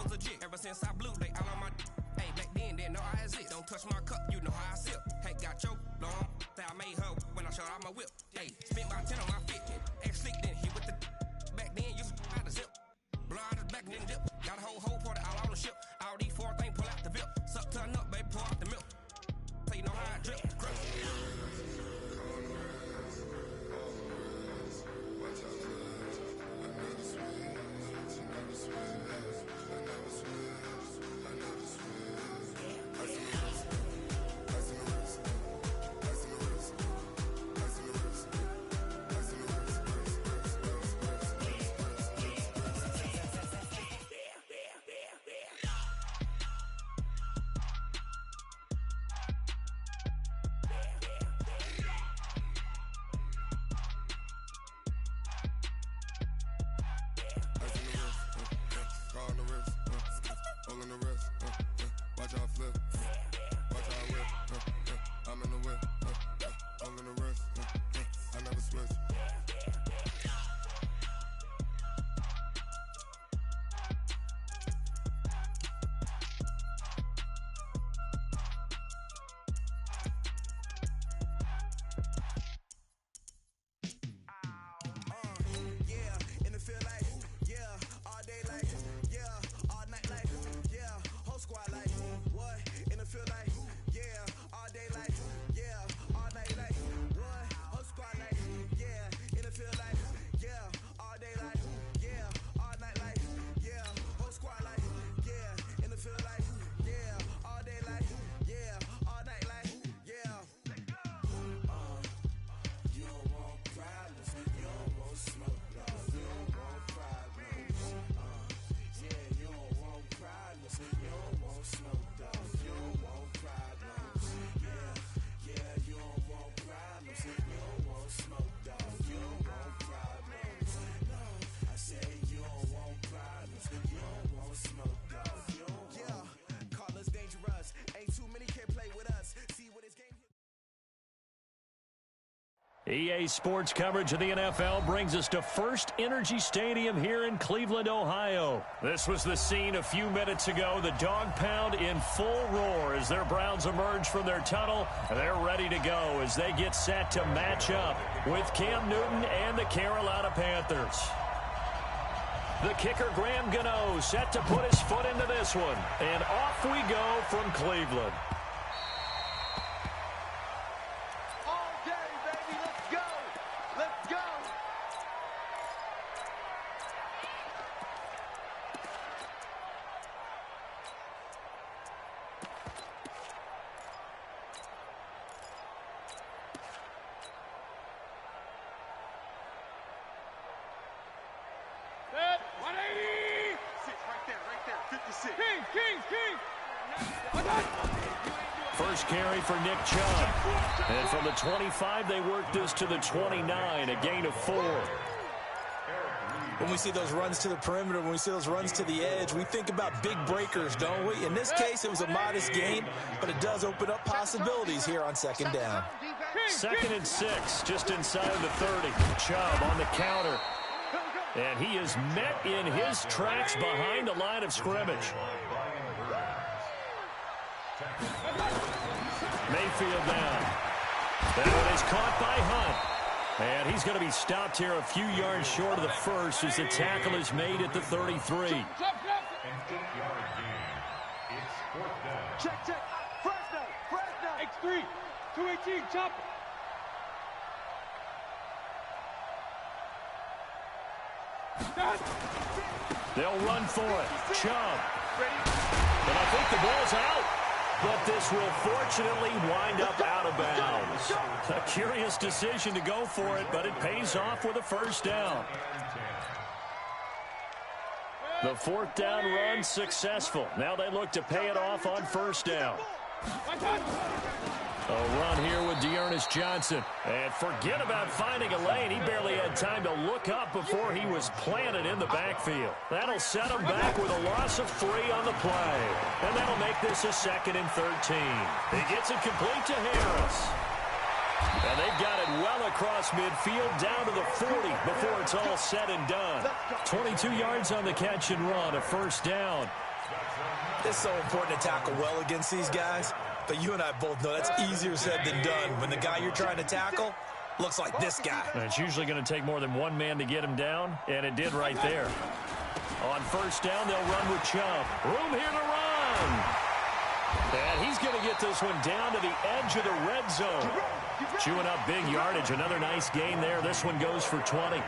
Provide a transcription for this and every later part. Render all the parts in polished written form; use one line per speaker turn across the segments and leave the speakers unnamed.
was a jit. Ever since I blew, they all on my hey, back then, didn't know I exist. Don't touch my cup, you know how I sip. Hey, got choked long, that I made her when I showed out my whip. Hey, spent about 10 on my 50. Ex-slick, then hit with the back then, used to out the zip. Blow out his back, then dip. Got a whole party all on the ship. All these four things, pull out the VIP. Suck, turn up, baby, pour out the milk. So you know how I drip.
EA Sports coverage of the NFL brings us to First Energy Stadium here in Cleveland, Ohio. This was the scene a few minutes ago. The dog pound in full roar as their Browns emerge from their tunnel. They're ready to go as they get set to match up with Cam Newton and the Carolina Panthers. The kicker, Graham Gano, set to put his foot into this one. And off we go from Cleveland. First carry for Nick Chubb. And from the 25, they work this to the 29, a gain of 4.
When we see those runs to the perimeter, when we see those runs to the edge, we think about big breakers, don't we? In this case, it was a modest gain, but it does open up possibilities here on second down.
2nd and 6, just inside of the 30. Chubb on the counter. And he is met in his tracks behind the line of scrimmage. Mayfield down. That one is caught by Hunt. And he's going to be stopped here a few yards short of the first as the tackle is made at the 33.
Check. Fresno. X3. 218. Chop.
They'll run for it. Chubb. And I think the ball's out. But this will fortunately wind up out of bounds. A curious decision to go for it, but it pays off with a first down. The 4th down run successful. Now they look to pay it off on first down. A run here with Dearness Johnson. And forget about finding a lane. He barely had time to look up before he was planted in the backfield. That'll set him back with a loss of 3 on the play. And that'll make this a 2nd and 13. He gets it complete to Harris. And they've got it well across midfield, down to the 40 before it's all said and done. 22 yards on the catch and run, a first down.
It's so important to tackle well against these guys, but you and I both know that's easier said than done when the guy you're trying to tackle looks like this guy.
And it's usually going to take more than one man to get him down, and it did right there. On first down, they'll run with Chubb. Room here to run. And he's going to get this one down to the edge of the red zone. Chewing up big yardage. Another nice gain there. This one goes for 20.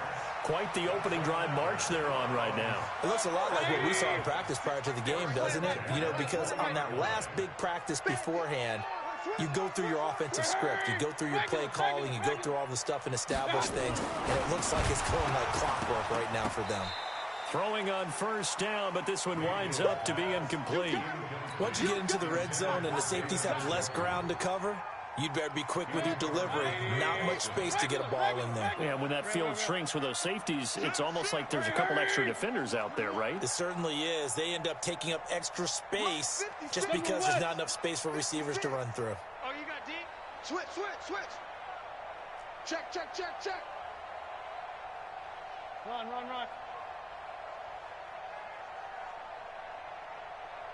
Quite the opening drive march they're on right now.
It looks a lot like what we saw in practice prior to the game, doesn't it? You know, because on that last big practice beforehand, you go through your offensive script. You go through your play calling. You go through all the stuff and establish things. And it looks like it's going like clockwork right now for them.
Throwing on first down, but this one winds up to be incomplete.
Once you get into the red zone and the safeties have less ground to cover, you'd better be quick with your delivery. Not much space to get a ball in there.
Yeah, when that field shrinks with those safeties, it's almost like there's a couple extra defenders out there, right?
It certainly is. They end up taking up extra space just because there's not enough space for receivers to run through.
Oh, you got D? Switch, switch, switch. Check, check, check, check. Run, run, run.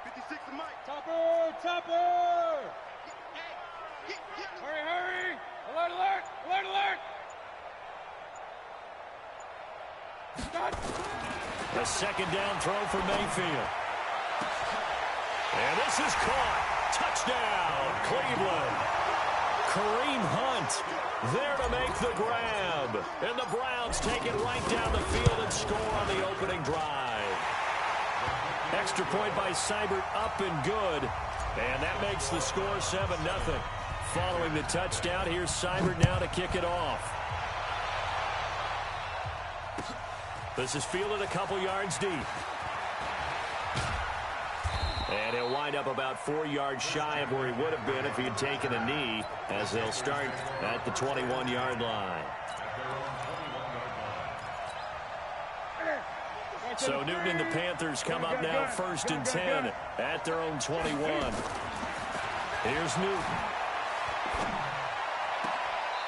56 to Mike. Topper, topper. Hurry, hurry. Alert, alert, alert, alert. Stop.
A second down throw for Mayfield. And this is caught. Touchdown, Cleveland. Kareem Hunt there to make the grab. And the Browns take it right down the field and score on the opening drive. Extra point by Seibert, up and good. And that makes the score 7-0. Following the touchdown, here's Seibert now to kick it off. This is fielded a couple yards deep. And he'll wind up about 4 yards shy of where he would have been if he had taken a knee, as they'll start at the 21-yard line. So Newton and the Panthers come up now 1st and 10 at their own 21. Here's Newton.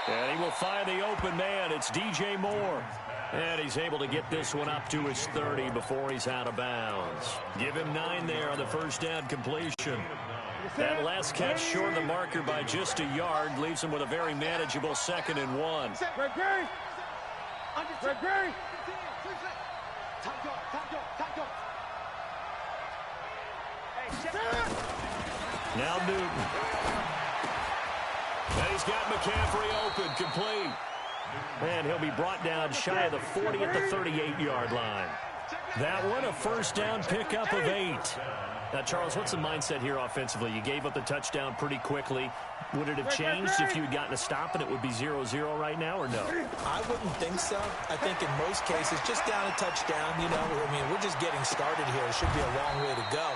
And he will find the open man. It's DJ Moore. And he's able to get this one up to his 30 before he's out of bounds. Give him 9 there on the first down completion. That last catch short of the marker by just a yard leaves him with a very manageable 2nd and 1. Now Newton. And he's got McCaffrey open, complete. And he'll be brought down shy of the 40 at the 38-yard line. That one, a first down pickup of 8. Now, Charles, what's the mindset here offensively? You gave up the touchdown pretty quickly. Would it have changed if you had gotten a stop and it would be 0-0 right now, or no?
I wouldn't think so. I think in most cases, just down a touchdown, you know, I mean, we're just getting started here. It should be a long way to go.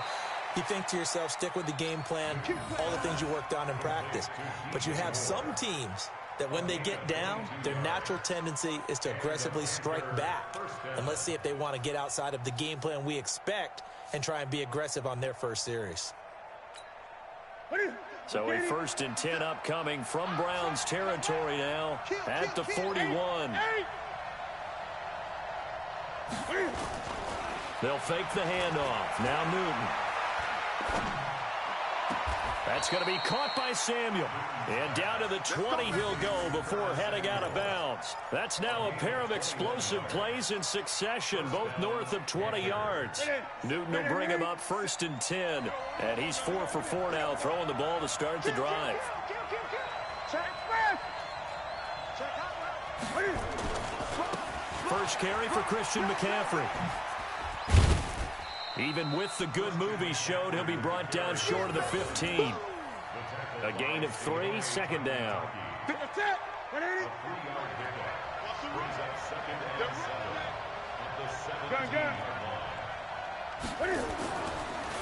You think to yourself, stick with the game plan, all the things you worked on in practice. But you have some teams that when they get down, their natural tendency is to aggressively strike back. And let's see if they want to get outside of the game plan we expect and try and be aggressive on their first series.
So a 1st and 10 upcoming from Browns territory now at the 41. They'll fake the handoff. Now Newton. That's going to be caught by Samuel. And down to the 20 he'll go before heading out of bounds. That's now a pair of explosive plays in succession, both north of 20 yards. Newton will bring him up 1st and 10. And he's 4 for 4 now, throwing the ball to start the drive. First carry for Christian McCaffrey. Even with the good move he showed, he'll be brought down short of the 15. A gain of 3, 2nd down.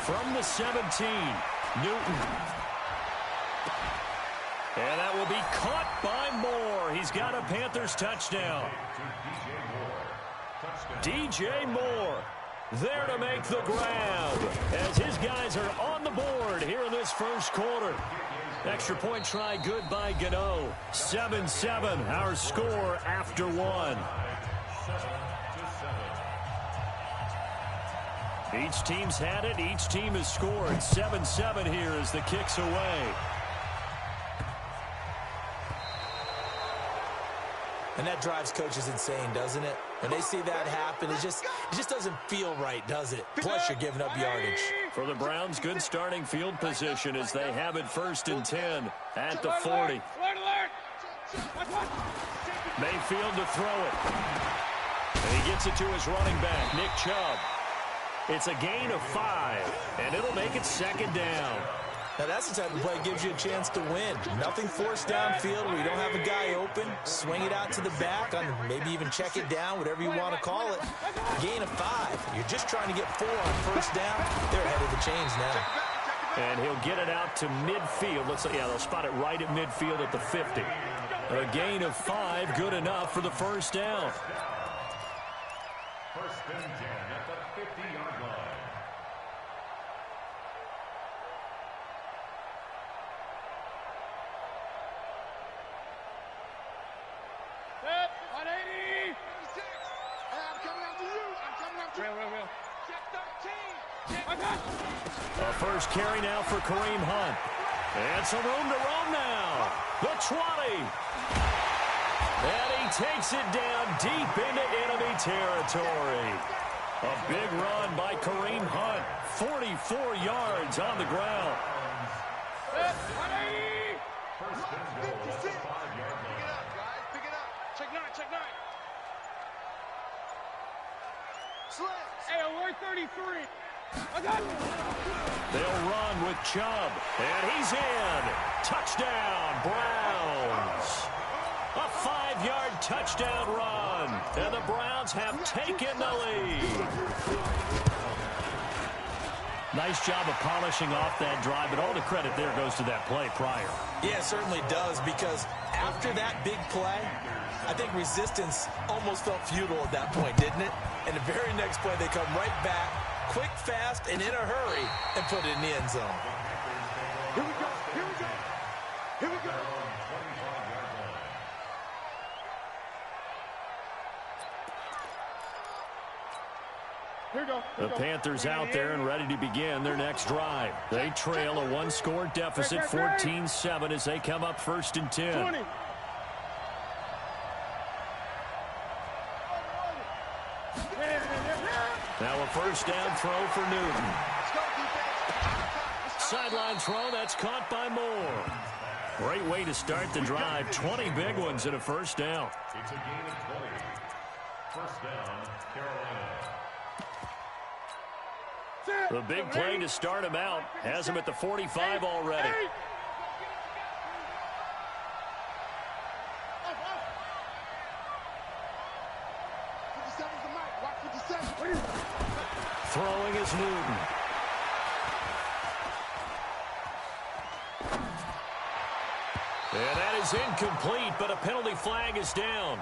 From the 17, Newton. And that will be caught by Moore. He's got a Panthers touchdown. DJ Moore there to make the grab as his guys are on the board here in this first quarter. Extra point try good by Gano. 7-7, our score after one. Each team's had it. Each team has scored. 7-7 here as the kick's away.
And that drives coaches insane, doesn't it? When they see that happen, it just doesn't feel right, does it? Plus, you're giving up yardage.
For the Browns, good starting field position as they have it 1st and 10 at the 40. Mayfield to throw it. And he gets it to his running back, Nick Chubb. It's a gain of 5, and it'll make it 2nd down.
Now, that's the type of play that gives you a chance to win. Nothing forced downfield where you don't have a guy open. Swing it out to the back, maybe even check it down, whatever you want to call it. Gain of 5. You're just trying to get 4 on 1st down. They're ahead of the chains now.
And he'll get it out to midfield. They'll spot it right at midfield at the 50. A gain of 5, good enough for the 1st down.
1st and 10 at the 50-yard line.
A first carry now for Kareem Hunt. And some room to roam now. The 20. And he takes it down deep into enemy territory. A big run by Kareem Hunt. 44 yards on the ground.
1st and goal at the 5-yard line.
Pick it up, guys. Pick it up. Check 9, check 9. Slants.
Hey, alert 33.
They'll run with Chubb. And he's in. Touchdown, Browns. A 5-yard touchdown run. And the Browns have taken the lead. Nice job of polishing off that drive, but all the credit there goes to that play prior.
Yeah, it certainly does, because after that big play, I think resistance almost felt futile at that point, didn't it? And the very next play, they come right back, quick, fast, and in a hurry, and put it in the end zone.
Here we go. Here we go. Here we go.
The Panthers out there and ready to begin their next drive. They trail a 1-score deficit, 14-7, as they come up 1st and 10.
20.
Now a 1st down throw for Newton. Sideline throw, that's caught by Moore. Great way to start the drive. 20 big ones and a 1st down.
It's a gain of 20. 1st down, Carolina.
The big play to start him out. Has him at the 45 already. Throwing is Newton. And that is incomplete, but a penalty flag is down.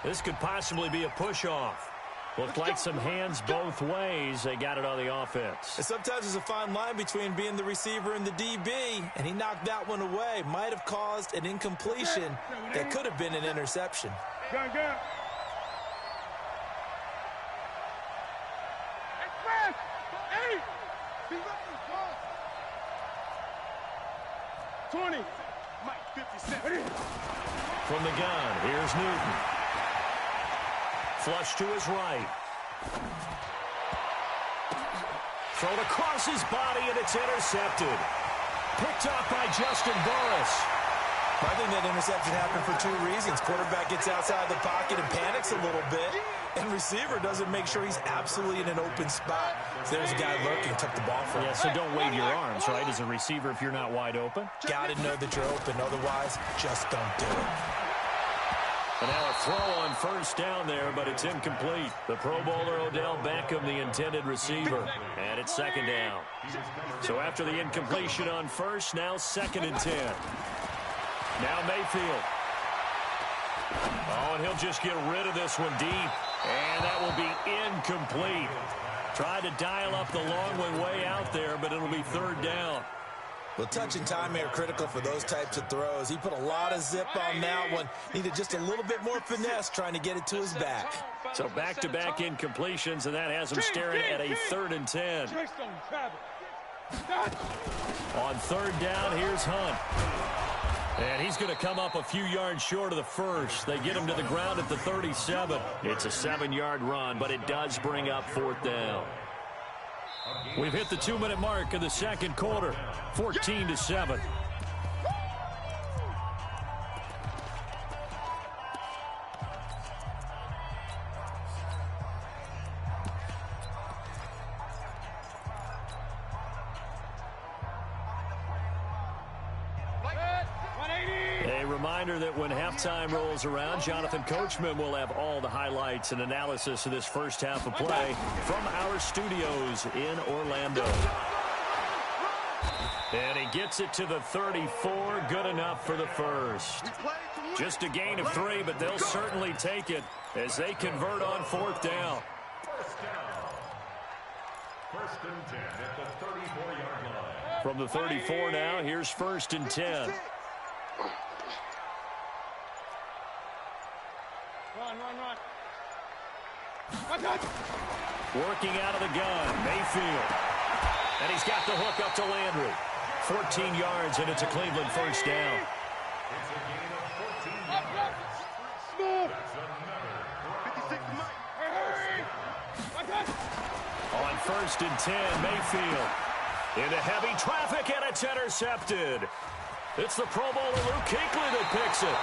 This could possibly be a push-off. Looked like some hands both ways. They got it on the offense.
And sometimes there's a fine line between being the receiver and the DB, and he knocked that one away. Might have caused an incompletion that could have been an interception.
Go. 20.
From the gun, here's Newton. Flush to his right. Thrown across his body, and it's intercepted. Picked up by Justin Burris.
I think that interception happened for 2 reasons. Quarterback gets outside the pocket and panics a little bit, and receiver doesn't make sure he's absolutely in an open spot. So there's a guy lurking, took the ball from him.
Yeah, so don't wave your arms, right, as a receiver if you're not wide open.
Got to know that you're open. Otherwise, just don't do it.
And now a throw on 1st down there, but it's incomplete. The Pro Bowler Odell Beckham, the intended receiver. And it's 2nd down. So after the incompletion on 1st, now 2nd and 10. Now Mayfield. Oh, and he'll just get rid of this one deep. And that will be incomplete. Tried to dial up the long one way out there, but it'll be 3rd down.
Well, touch and timing are critical for those types of throws. He put a lot of zip on that one. Needed just a little bit more finesse trying to get it to his back.
So back-to-back incompletions, and that has him staring at a 3rd and 10. On 3rd down, here's Hunt. And he's going to come up a few yards short of the first. They get him to the ground at the 37. It's a 7-yard run, but it does bring up 4th down. We've hit the 2-minute mark of the second quarter, 14-7. Reminder that when halftime rolls around, Jonathan Coachman will have all the highlights and analysis of this first half of play from our studios in Orlando. And he gets it to the 34, good enough for the first. Just a gain of 3, but they'll certainly take it as they convert on 4th down.
First and 10 at the 34-yard line.
From the 34 now, here's 1st and 10.
Run.
Working out of the gun, Mayfield. And he's got the hook up to Landry. 14 yards, and it's a Cleveland first down.
It's a gain of 14 yards.
On 1st and 10, Mayfield. Into heavy traffic, and it's intercepted. It's the Pro Bowler Luke Kuechly that picks it.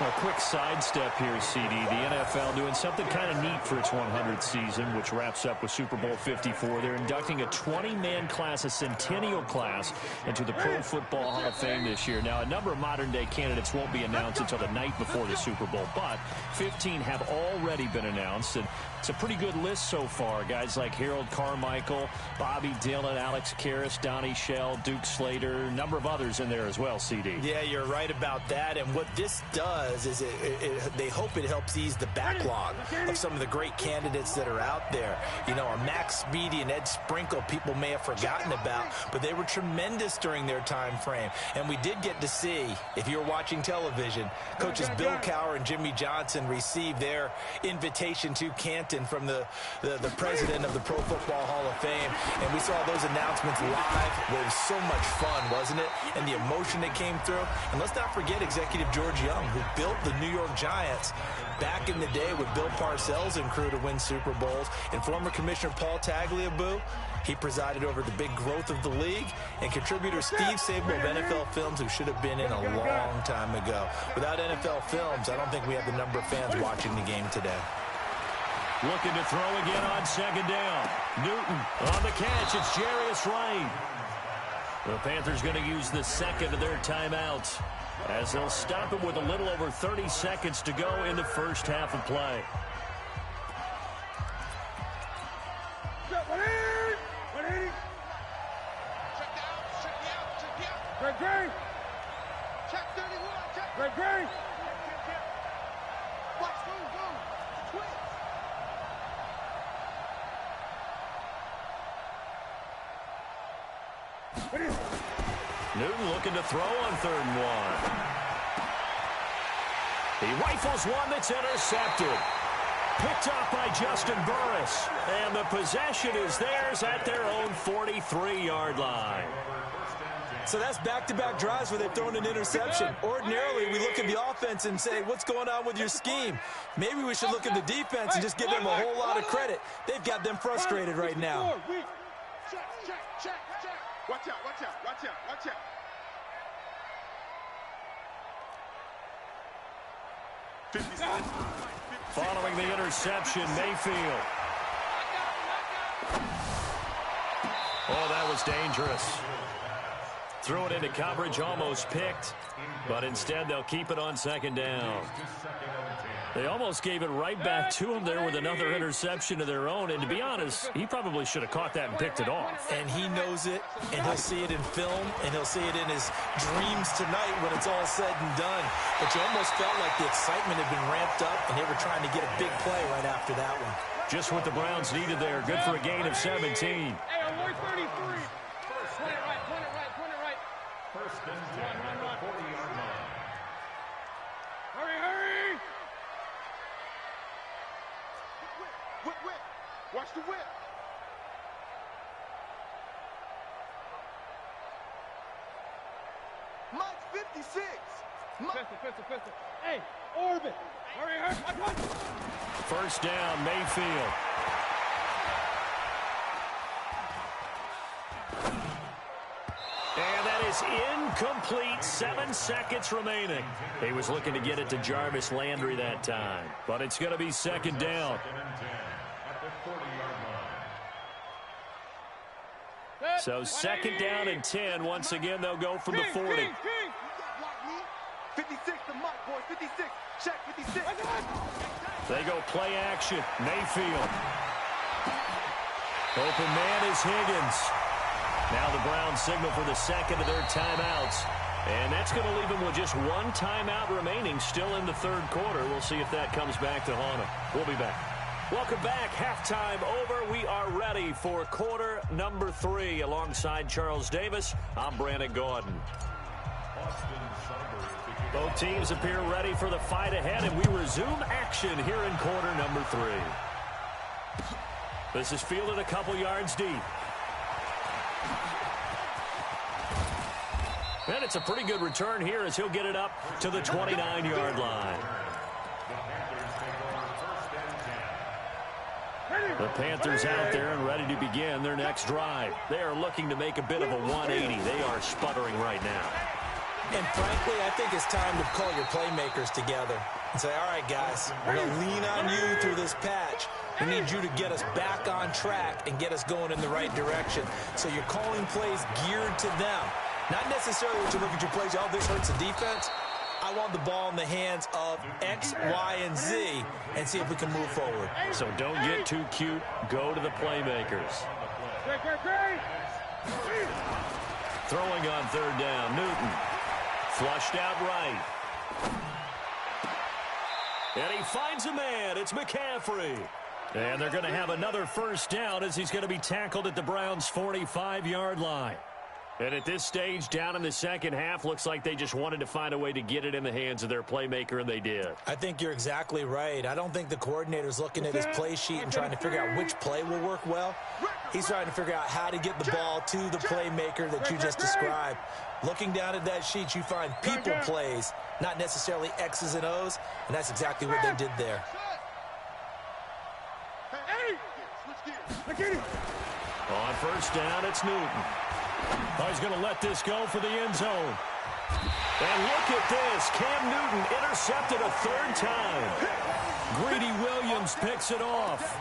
A quick sidestep here, CD. The NFL doing something kind of neat for its 100th season, which wraps up with Super Bowl 54. They're inducting a 20-man class, a centennial class, into the Pro Football Hall of Fame this year. Now, a number of modern-day candidates won't be announced until the night before the Super Bowl, but 15 have already been announced, and it's a pretty good list so far. Guys like Harold Carmichael, Bobby Dillon, Alex Karras, Donnie Shell, Duke Slater, a number of others in there as well, CD.
Yeah, you're right about that, and what this does is they hope it helps ease the backlog of some of the great candidates that are out there. You know, a Max Speedy and Ed Sprinkle, people may have forgotten about, but they were tremendous during their time frame. And we did get to see, if you're watching television, coaches Bill Cowher and Jimmy Johnson receive their invitation to Canton from the president of the Pro Football Hall of Fame. And we saw those announcements live. It was so much fun, wasn't it? And the emotion that came through. And let's not forget Executive George Young, who built the New York Giants back in the day with Bill Parcells and crew to win Super Bowls. And former Commissioner Paul Tagliabue, he presided over the big growth of the league. And contributor Steve Sable of NFL Films, who should have been in a long time ago. Without NFL Films, I don't think we have the number of fans watching the game today.
Looking to throw again on 2nd down. Newton on the catch. It's Jarius Wright. The Panthers going to use the second of their timeouts, as they'll stop him with a little over 30 seconds to go in the first half of play.
Greg. Check 31. Check. Greg. Watch, go. Twist.
Newton looking to throw on 3rd and 1. He rifles one that's intercepted. Picked up by Justin Burris. And the possession is theirs at their own 43-yard line.
So that's back-to-back drives where they've thrown an interception. Ordinarily, we look at the offense and say, what's going on with your scheme? Maybe we should look at the defense and just give them a whole lot of credit. They've got them frustrated right now.
Check. Watch out.
Following the interception, Mayfield. Oh, that was dangerous. Threw it into coverage, almost picked, but instead they'll keep it on 2nd down. They almost gave it right back to him there with another interception of their own, and to be honest, he probably should have caught that and picked it off.
And he knows it, and he'll see it in film, and he'll see it in his dreams tonight when it's all said and done. But you almost felt like the excitement had been ramped up, and they were trying to get a big play right after that one.
Just what the Browns needed there. Good for a gain of 17.
Hey, on 133. Point it right.
Mike 56.
Pistol. Hey, orbit. Hurry.
First down, Mayfield. And that is incomplete. 7 seconds remaining. He was looking to get it to Jarvis Landry that time. But it's going to be second down. So second down and 10. Once again, they'll go from the 40.
56 to Mike, boys. 56. Check 56.
They go play action. Mayfield. Open man is Higgins. Now the Browns signal for the second of their timeouts. And that's going to leave them with just one timeout remaining still in the third quarter. We'll see if that comes back to haunt them. We'll be back. Welcome back. Halftime over. We are ready for quarter number 3. Alongside Charles Davis, I'm Brandon Gordon. Both teams appear ready for the fight ahead, and we resume action here in quarter number 3. This is fielded a couple yards deep. And it's a pretty good return here as he'll get it up to the 29-yard line. The Panthers out there and ready to begin their next drive. They are looking to make a bit of a 180. They are sputtering right now.
And frankly, I think it's time to call your playmakers together and say, all right, guys, we're going to lean on you through this patch. We need you to get us back on track and get us going in the right direction. So you're calling plays geared to them. Not necessarily when you look at your plays, oh, this hurts the defense. I want the ball in the hands of X, Y, and Z and see if we can move forward.
So don't get too cute. Go to the playmakers. Throwing on third down, Newton. Flushed out right. And he finds a man. It's McCaffrey. And they're going to have another first down as he's going to be tackled at the Browns' 45-yard line. And at this stage, down in the second half, looks like they just wanted to find a way to get it in the hands of their playmaker, and they did.
I think you're exactly right. I don't think the coordinator's looking at his play sheet and trying to figure out which play will work well. He's trying to figure out how to get the ball to the playmaker that you just described. Looking down at that sheet, you find people plays, not necessarily X's and O's, and that's exactly what they did there.
On first down, it's Newton. Oh, he's going to let this go for the end zone. And look at this. Cam Newton intercepted a third time. Greedy Williams picks it off.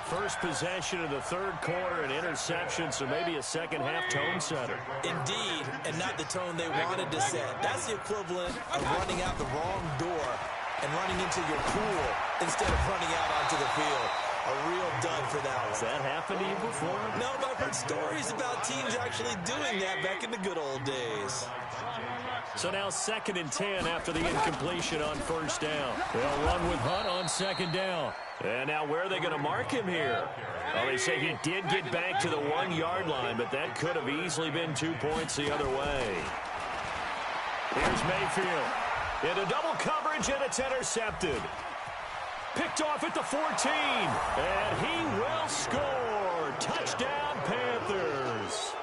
First possession of the third quarter, an interception, so maybe a second-half tone setter.
Indeed, and not the tone they wanted to set. That's the equivalent of running out the wrong door and running into your pool instead of running out onto the field. A real dud for that one.
Has that happened to you before?
No, but I've heard stories about teams actually doing that back in the good old days.
So now 2nd and 10 after the incompletion on first down. They'll run with Hunt on second down. And now where are they going to mark him here? Well, they say he did get back to the 1-yard line, but that could have easily been 2 points the other way. Here's Mayfield. Into double coverage, and it's intercepted. Picked off at the 14, and he will score. Touchdown, Panthers.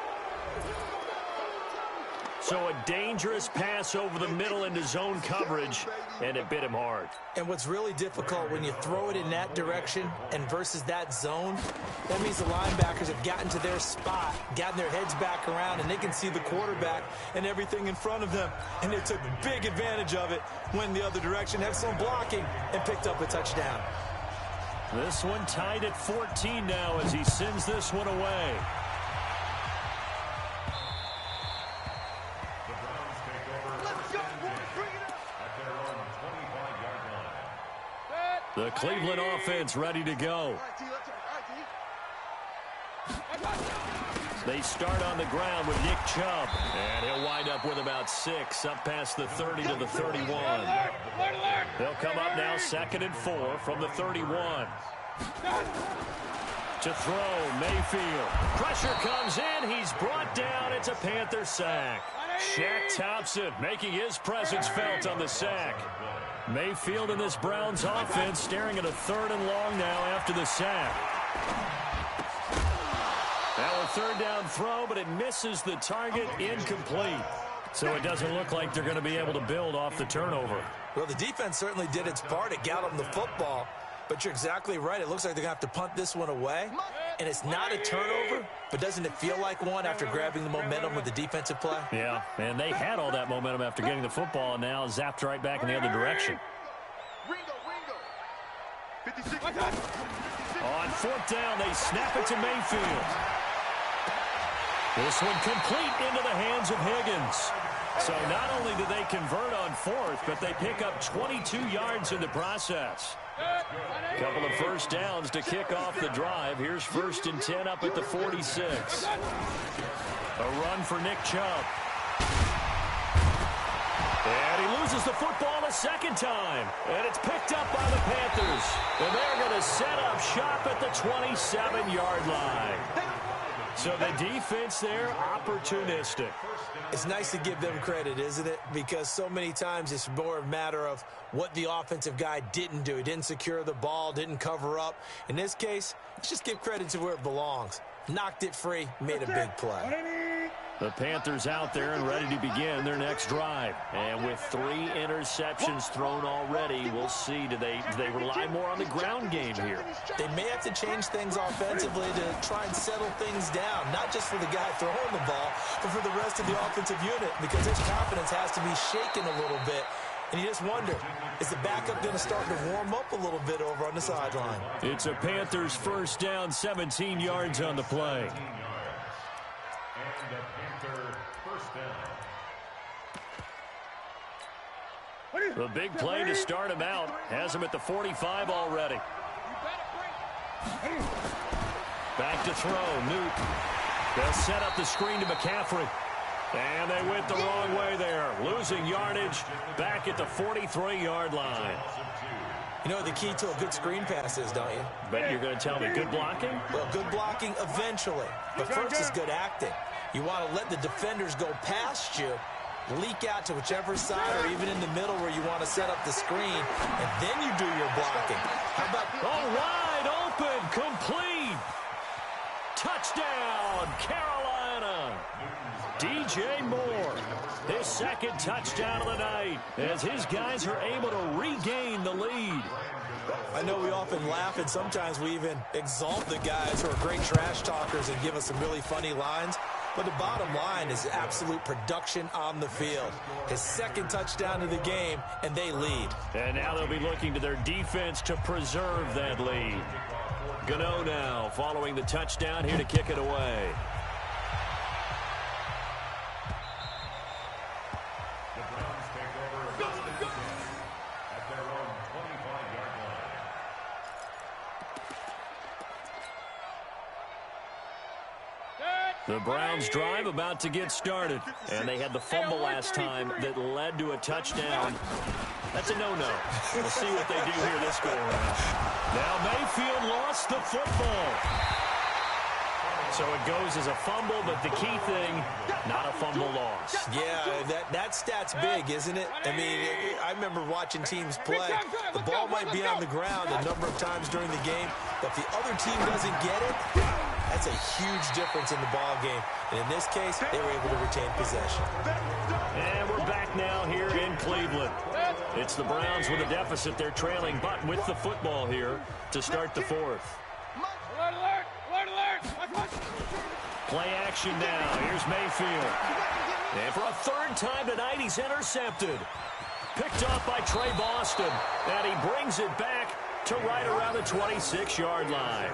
So a dangerous pass over the middle into zone coverage, and it bit him hard.
And what's really difficult when you throw it in that direction and versus that zone, that means the linebackers have gotten to their spot, gotten their heads back around, and they can see the quarterback and everything in front of them. And they took big advantage of it, went the other direction, had some blocking, and picked up a touchdown.
This one tied at 14 now as he sends this one away. The Cleveland offense ready to go. They start on the ground with Nick Chubb. And he'll wind up with about 6 up past the 30 to the 31. They'll come up now 2nd and 4 from the 31. To throw, Mayfield. Pressure comes in. He's brought down. It's a Panther sack. Shaq Thompson making his presence felt on the sack. Mayfield in this Browns offense staring at a 3rd and long now after the sack. Now a 3rd down throw, but it misses the target, incomplete. So it doesn't look like they're going to be able to build off the turnover.
Well, the defense certainly did its part. It got them the football. But you're exactly right. It looks like they're going to have to punt this one away. And it's not a turnover, but doesn't it feel like one after grabbing the momentum with the defensive play?
Yeah, and they had all that momentum after getting the football, and now zapped right back in the other direction.
Ringo. 56.
On fourth down, they snap it to Mayfield. This one complete into the hands of Higgins. So not only do they convert on fourth, but they pick up 22 yards in the process. Couple of first downs to kick off the drive. Here's 1st and 10 up at the 46. A run for Nick Chubb. And he loses the football a second time. And it's picked up by the Panthers. And they're going to set up shop at the 27-yard line. So the defense there, opportunistic.
It's nice to give them credit, isn't it? Because so many times it's more a matter of what the offensive guy didn't do. He didn't secure the ball, didn't cover up. In this case, let's just give credit to where it belongs. Knocked it free, made a big play.
The Panthers out there and ready to begin their next drive. And with 3 interceptions thrown already, we'll see. Do they rely more on the ground game here?
They may have to change things offensively to try and settle things down, not just for the guy throwing the ball, but for the rest of the offensive unit, because his confidence has to be shaken a little bit. And you just wonder, is the backup going to start to warm up a little bit over on the sideline?
It's a Panthers first down, 17 yards on the play. The big play to start him out. Has him at the 45 already. Back to throw. Newton. They'll set up the screen to McCaffrey. And they went the wrong way there. Losing yardage back at the 43-yard line.
You know what the key to a good screen pass is, don't you?
Bet you're going to tell me good blocking?
Well, good blocking eventually. But first is good acting. You want to let the defenders go past you, leak out to whichever side or even in the middle where you want to set up the screen, and then you do your blocking. How about...
wide open, complete. Touchdown, Carolina. DJ Moore, his second touchdown of the night, as his guys are able to regain the lead.
I know we often laugh, and sometimes we even exalt the guys who are great trash talkers and give us some really funny lines. But the bottom line is absolute production on the field. His second touchdown of the game, and they lead.
And now they'll be looking to their defense to preserve that lead. Gano now following the touchdown here to kick it away. The Browns drive about to get started, and they had the fumble last time that led to a touchdown. That's a no-no. We'll see what they do here this go-around. Now Mayfield lost the football. So it goes as a fumble, but the key thing, not a fumble loss.
Yeah, that stat's big, isn't it? I mean, I remember watching teams play. The ball might be on the ground a number of times during the game, but if the other team doesn't get it, that's a huge difference in the ball game. And in this case, they were able to retain possession.
And we're back now here in Cleveland. It's the Browns with a deficit. They're trailing, but with the football here to start the fourth.
Alert, alert, alert, alert.
Play action now. Here's Mayfield. And for a third time tonight, he's intercepted. Picked off by Trey Boston. And he brings it back to right around the 26-yard line.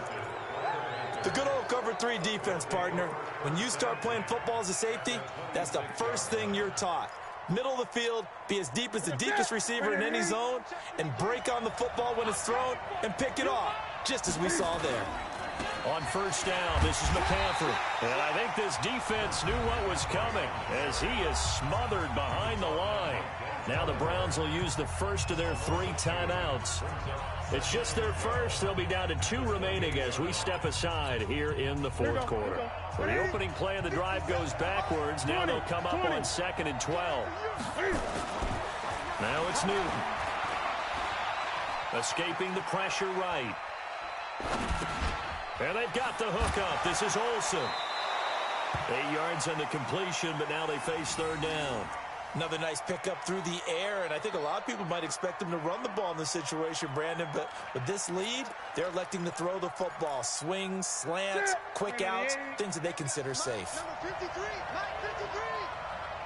The good old cover 3 defense, partner. When you start playing football as a safety, that's the first thing you're taught. Middle of the field, be as deep as the deepest receiver in any zone, and break on the football when it's thrown and pick it off, just as we saw there.
On first down, this is McCaffrey. And I think this defense knew what was coming as he is smothered behind the line. Now the Browns will use the first of their 3 timeouts. It's just their first. They'll be down to 2 remaining as we step aside here in the fourth quarter. So the opening play of the drive goes backwards. Now they'll come up on 2nd and 12. Now it's Newton. Escaping the pressure right. And they've got the hook up. This is Olsen. 8 yards on the completion, but now they face third down.
Another nice pickup through the air, and I think a lot of people might expect them to run the ball in this situation, Brandon, but with this lead, they're electing to throw the football. Swings, slants, quick outs, things that they consider safe.
Number 53, Mike 53.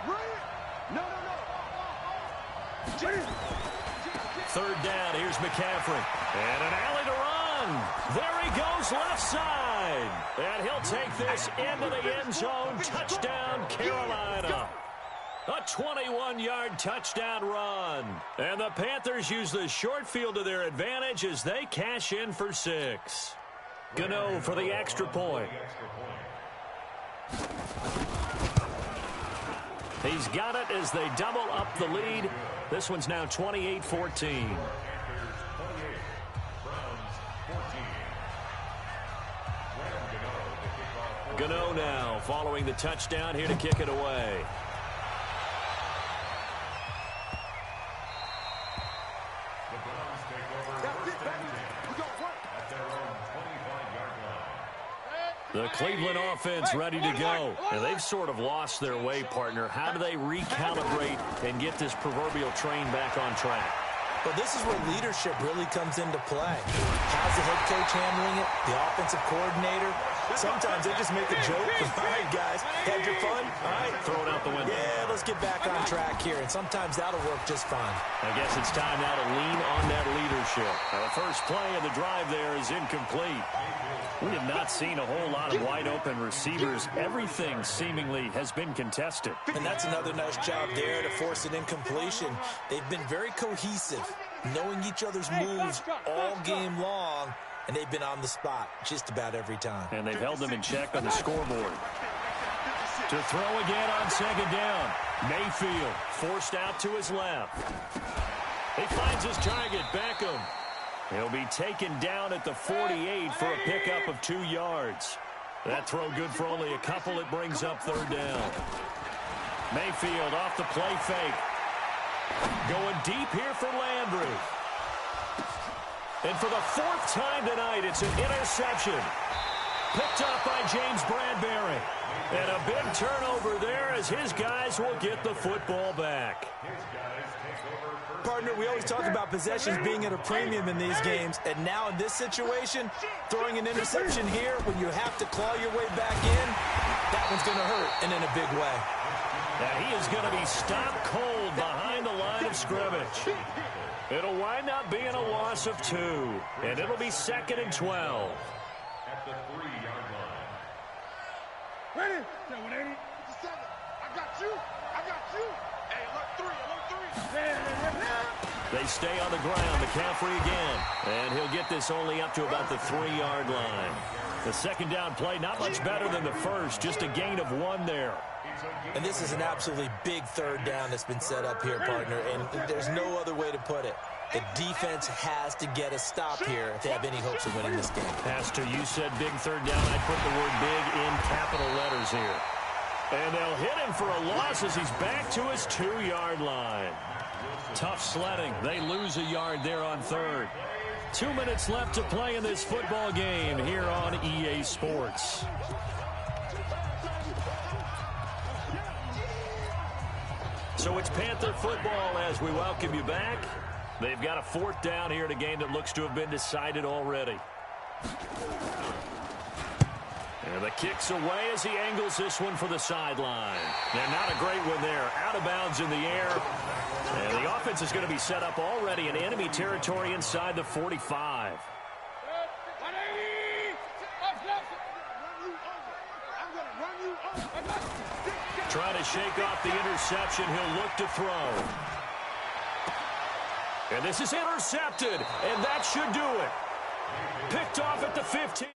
Run it. No.
Third down, here's McCaffrey. And an alley to run. There he goes left side. And he'll take this into the end zone. Touchdown, Carolina. A 21-yard touchdown run. And the Panthers use the short field to their advantage as they cash in for 6. Gano for the extra point. He's got it as they double up the lead. This one's now 28-14. Gano now following the touchdown here to kick it away. The Cleveland offense ready to go. And they've sort of lost their way, partner. How do they recalibrate and get this proverbial train back on track?
Well, this is where leadership really comes into play. How's the head coach handling it? The offensive coordinator? Sometimes they just make a joke. All right, guys, had your fun? All right.
Throw it out the window.
Yeah, let's get back on track here. And sometimes that'll work just fine.
I guess it's time now to lean on that leadership. Now, the first play of the drive there is incomplete. We have not seen a whole lot of wide-open receivers. Everything seemingly has been contested.
And that's another nice job there to force an incompletion. They've been very cohesive, knowing each other's moves all game long, and they've been on the spot just about every time.
And they've held them in check on the scoreboard. To throw again on second down. Mayfield forced out to his left. He finds his target, Beckham. He'll be taken down at the 48 for a pickup of 2 yards. That throw good for only a couple. It brings up third down. Mayfield off the play fake. Going deep here for Landry. And for the 4th time tonight, it's an interception. Picked up by James Bradbury. And a big turnover there as his guys will get the football back.
Partner, we always talk about possessions being at a premium in these games, and now in this situation, throwing an interception here when you have to claw your way back in, that one's going to hurt, and in a big way.
And he is going to be stopped cold behind the line of scrimmage. It'll wind up being a loss of 2, and it'll be 2nd and 12.
At the 3-yard line.
Ready? 180. 57. I got you. I got you. Hey, alert 3.
They stay on the ground. McCaffrey again. And he'll get this only up to about the 3-yard line. The second down play, not much better than the first. Just a gain of 1 there.
And this is an absolutely big third down that's been set up here, partner. And there's no other way to put it. The defense has to get a stop here if they have any hopes of winning this game.
Pastor, you said big third down. I put the word big in capital letters here. And they'll hit him for a loss as he's back to his 2-yard line. Tough sledding. They lose a yard there on third. 2 minutes left to play in this football game here on EA Sports. So it's Panther football as we welcome you back. They've got a 4th down here in a game that looks to have been decided already. And the kick's away as he angles this one for the sideline. And not a great one there. Out of bounds in the air. And the offense is going to be set up already in enemy territory inside the 45. Trying to shake off the interception. He'll look to throw. And this is intercepted. And that should do it. Picked off at the 15.